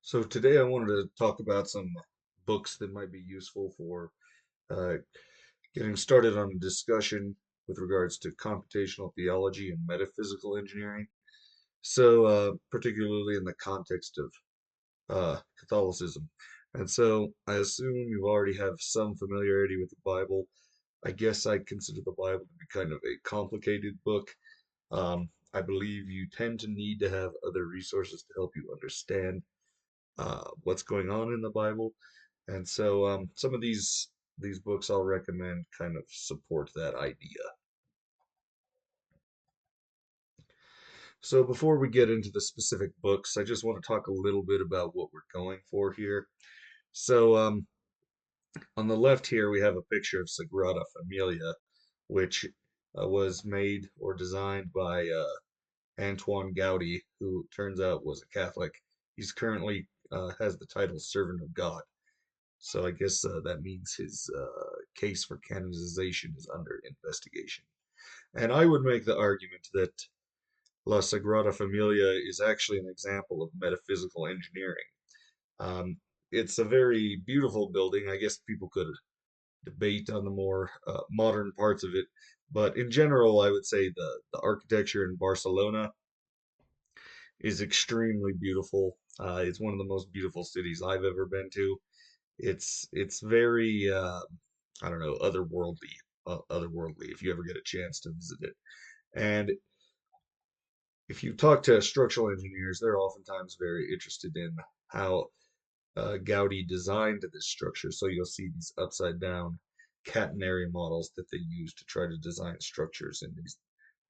So today I wanted to talk about some books that might be useful for uh, getting started on a discussion with regards to computational theology and metaphysical engineering. Particularly in the context of Catholicism. And so I assume you already have some familiarity with the Bible. I guess I consider the Bible to be kind of a complicated book. I believe you tend to need to have other resources to help you understand what's going on in the Bible. And so some of these books I'll recommend kind of support that idea. So before we get into the specific books, I just want to talk a little bit about what we're going for here. So on the left here we have a picture of Sagrada Familia, which was made or designed by Antoine Gaudi, who turns out was a Catholic. He's currently has the title Servant of God. So I guess that means his case for canonization is under investigation. And I would make the argument that La Sagrada Familia is actually an example of metaphysical engineering. Um, it's a very beautiful building. I guess people could debate on the more modern parts of it, but in general, I would say the architecture in Barcelona is extremely beautiful. It's one of the most beautiful cities I've ever been to. It's very I don't know, otherworldly if you ever get a chance to visit it. And if you talk to structural engineers, they're oftentimes very interested in how Gaudi designed this structure. So you'll see these upside down catenary models that they use to try to design structures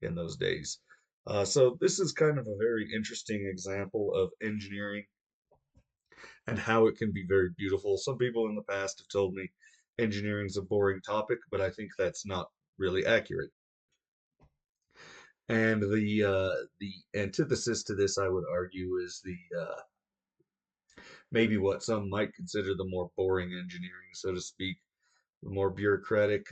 in those days. So this is kind of a very interesting example of engineering and how it can be very beautiful. Some people in the past have told me engineering is a boring topic, but I think that's not really accurate. And the antithesis to this, I would argue, is the maybe what some might consider the more boring engineering, so to speak, the more bureaucratic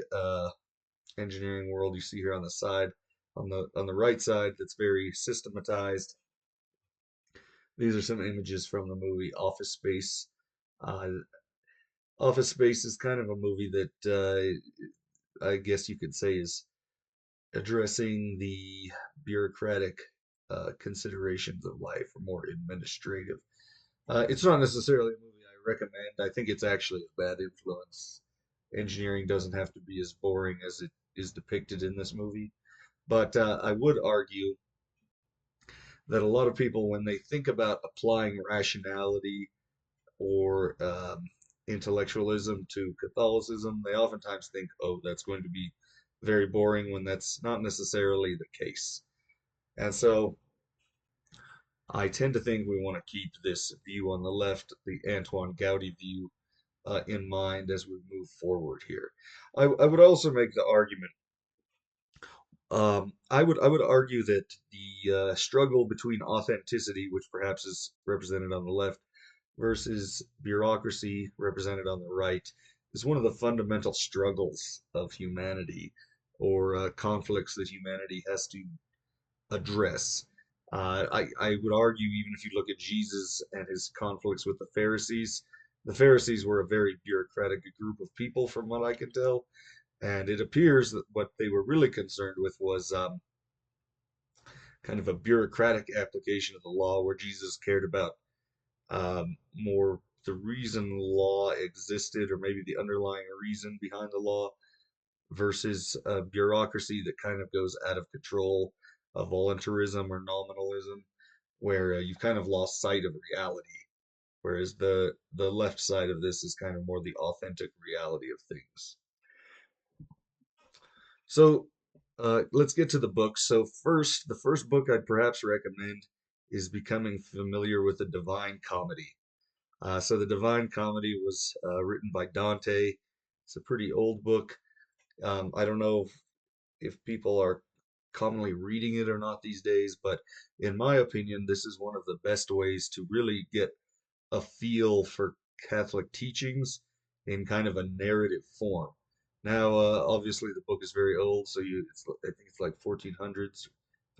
engineering world you see here on the side. On the right side, that's very systematized. These are some images from the movie Office Space. Uh, Office Space is kind of a movie that I guess you could say is addressing the bureaucratic considerations of life or more administrative. It's not necessarily a movie I recommend. I think it's actually a bad influence. Engineering doesn't have to be as boring as it is depicted in this movie. But I would argue that a lot of people, when they think about applying rationality or intellectualism to Catholicism, they oftentimes think, oh, that's going to be very boring when that's not necessarily the case. And so I tend to think we want to keep this view on the left, the Antoine Gaudi view, in mind as we move forward here. I would also make the argument. I would argue that the struggle between authenticity, which perhaps is represented on the left, versus bureaucracy, represented on the right, is one of the fundamental struggles of humanity, or conflicts that humanity has to address. I would argue, even if you look at Jesus and his conflicts with the Pharisees were a very bureaucratic group of people, from what I can tell. And it appears that what they were really concerned with was kind of a bureaucratic application of the law, where Jesus cared about more the reason law existed, or maybe the underlying reason behind the law, versus a bureaucracy that kind of goes out of control, a voluntarism or nominalism, where you've kind of lost sight of reality. Whereas the left side of this is kind of more the authentic reality of things. So let's get to the books. So first, the first book I'd perhaps recommend is becoming familiar with the Divine Comedy. So the Divine Comedy was written by Dante. It's a pretty old book. I don't know if people are commonly reading it or not these days, but in my opinion, this is one of the best ways to really get a feel for Catholic teachings in kind of a narrative form. Now, obviously, the book is very old, so I think it's like 1400s,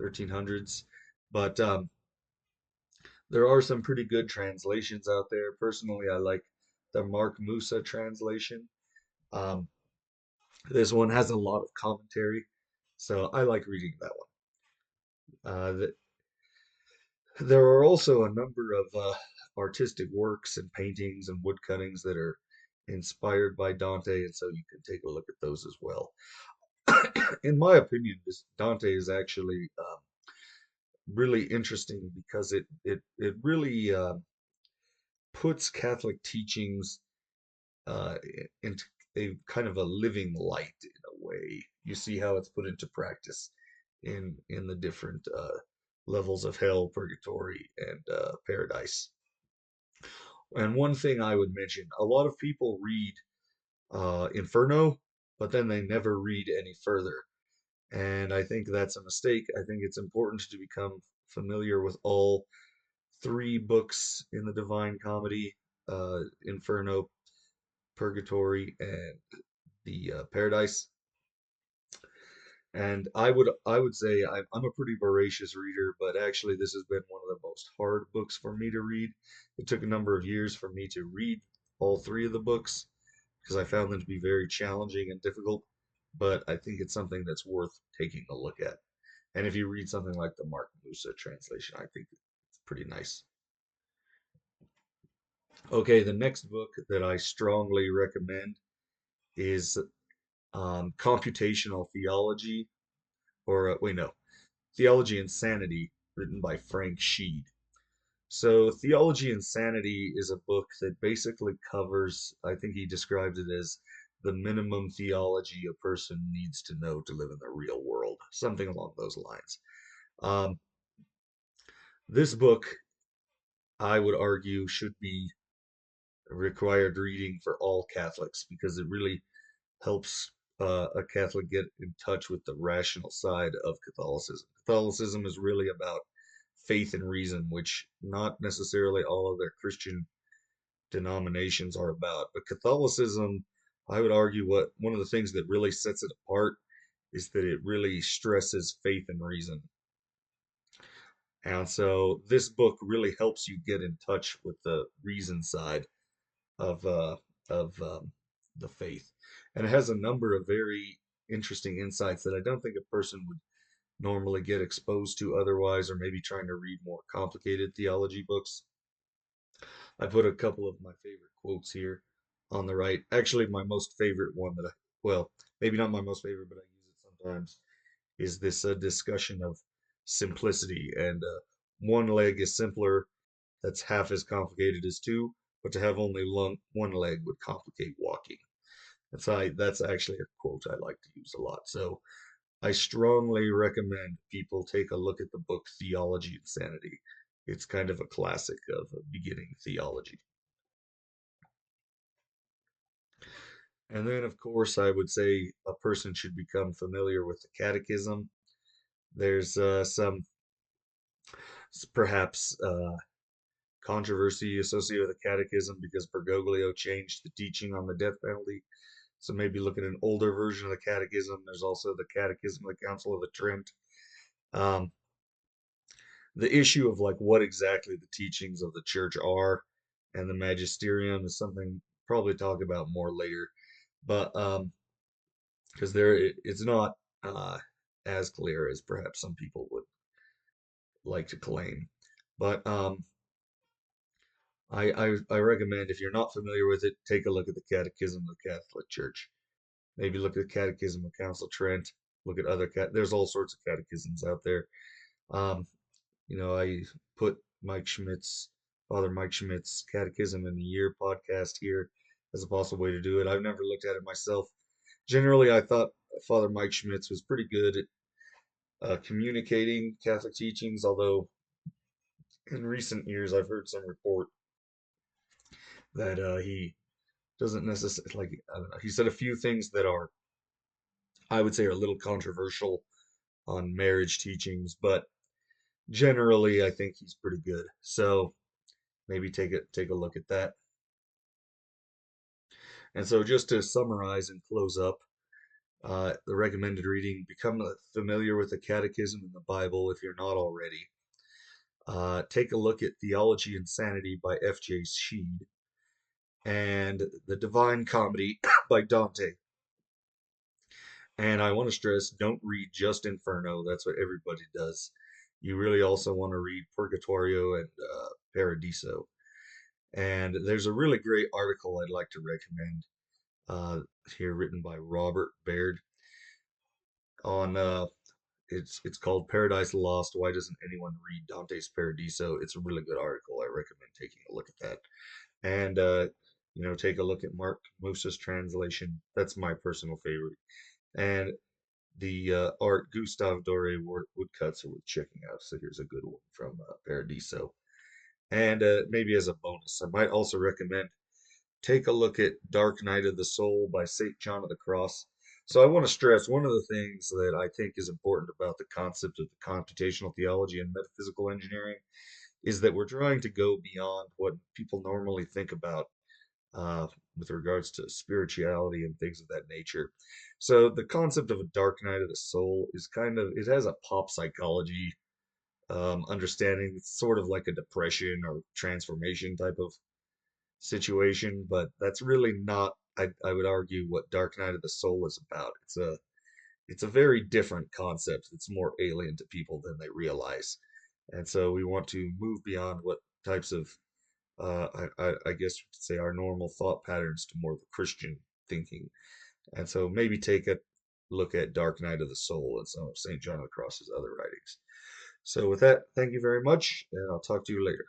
1300s, but There are some pretty good translations out there. Personally, I like the Mark Musa translation. Um, this one has a lot of commentary, so I like reading that one. There are also a number of artistic works and paintings and wood cuttings that are inspired by Dante, and so you can take a look at those as well. In my opinion, this Dante is actually really interesting because it really puts Catholic teachings uh, into a kind of a living light in a way. You see how it's put into practice in the different levels of hell, purgatory, and paradise. And one thing I would mention, a lot of people read Inferno, but then they never read any further. And I think that's a mistake. I think it's important to become familiar with all three books in the Divine Comedy, Inferno, Purgatory, and the Paradise. And I would say I'm a pretty voracious reader, but actually this has been one of the most hard books for me to read. It took a number of years for me to read all three of the books because I found them to be very challenging and difficult. But I think it's something that's worth taking a look at. And if you read something like the Mark Musa translation, I think it's pretty nice. Okay, the next book that I strongly recommend is Computational Theology, or wait, no, Theology and Sanity, written by Frank Sheed. So, Theology and Sanity is a book that basically covers, I think he describes it as the minimum theology a person needs to know to live in the real world, something along those lines. Um, this book, I would argue, should be required reading for all Catholics because it really helps a Catholic get in touch with the rational side of Catholicism. Catholicism is really about faith and reason, which not necessarily all of their Christian denominations are about. But Catholicism, I would argue, what one of the things that really sets it apart is that it really stresses faith and reason. And so this book really helps you get in touch with the reason side of the faith, and it has a number of very interesting insights that I don't think a person would normally get exposed to otherwise, or maybe trying to read more complicated theology books. I put a couple of my favorite quotes here on the right. Actually, my most favorite one that well, maybe not my most favorite, but I use it sometimes, is this discussion of simplicity. And one leg is simpler, that's half as complicated as two, but to have only one leg would complicate walking. That's actually a quote I like to use a lot. So I strongly recommend people take a look at the book Theology and Sanity. It's kind of a classic of beginning theology. And then, of course, I would say a person should become familiar with the Catechism. There's some perhaps controversy associated with the Catechism because Bergoglio changed the teaching on the death penalty. So maybe look at an older version of the Catechism. There's also the Catechism of the Council of the Trent. Um, the issue of like what exactly the teachings of the church are and the magisterium is something probably talk about more later. But because it's not as clear as perhaps some people would like to claim. But I recommend if you're not familiar with it, take a look at the Catechism of the Catholic Church. Maybe look at the Catechism of Council Trent. Look at there's all sorts of catechisms out there. Um, I put Mike Schmidt's Father Mike Schmidt's Catechism in the Year podcast here as a possible way to do it. I've never looked at it myself. Generally, I thought Father Mike Schmidt's was pretty good at communicating Catholic teachings, although in recent years I've heard some report that he doesn't necessarily like. I don't know. He said a few things that are, I would say, are a little controversial on marriage teachings, but generally I think he's pretty good. So maybe take a look at that. And so just to summarize and close up, the recommended reading: become familiar with the Catechism and the Bible if you're not already. Take a look at Theology and Sanity by F.J. Sheed and The Divine Comedy by Dante. And I want to stress, don't read just Inferno. That's what everybody does. You really also want to read Purgatorio and Paradiso. And there's a really great article I'd like to recommend uh, here, written by Robert Baird on it's called Paradise Lost. Why doesn't anyone read Dante's Paradiso? It's a really good article. I recommend taking a look at that. And take a look at Mark Musa's translation. That's my personal favorite. And the art Gustave Doré woodcuts are worth checking out. So here's a good one from Paradiso. And maybe as a bonus, I might also recommend take a look at Dark Night of the Soul by St. John of the Cross. So I want to stress one of the things that I think is important about the concept of the computational theology and metaphysical engineering is that we're trying to go beyond what people normally think about uh, with regards to spirituality and things of that nature. So the concept of a dark night of the soul is it has a pop psychology understanding. It's sort of like a depression or transformation type of situation, but that's really not, I would argue, what Dark Night of the Soul is about. It's a very different concept that's more alien to people than they realize. And so we want to move beyond what types of I guess you could say our normal thought patterns to more of the Christian thinking. And so maybe take a look at Dark Night of the Soul and some of St. John of the Cross's other writings. So with that, thank you very much, and I'll talk to you later.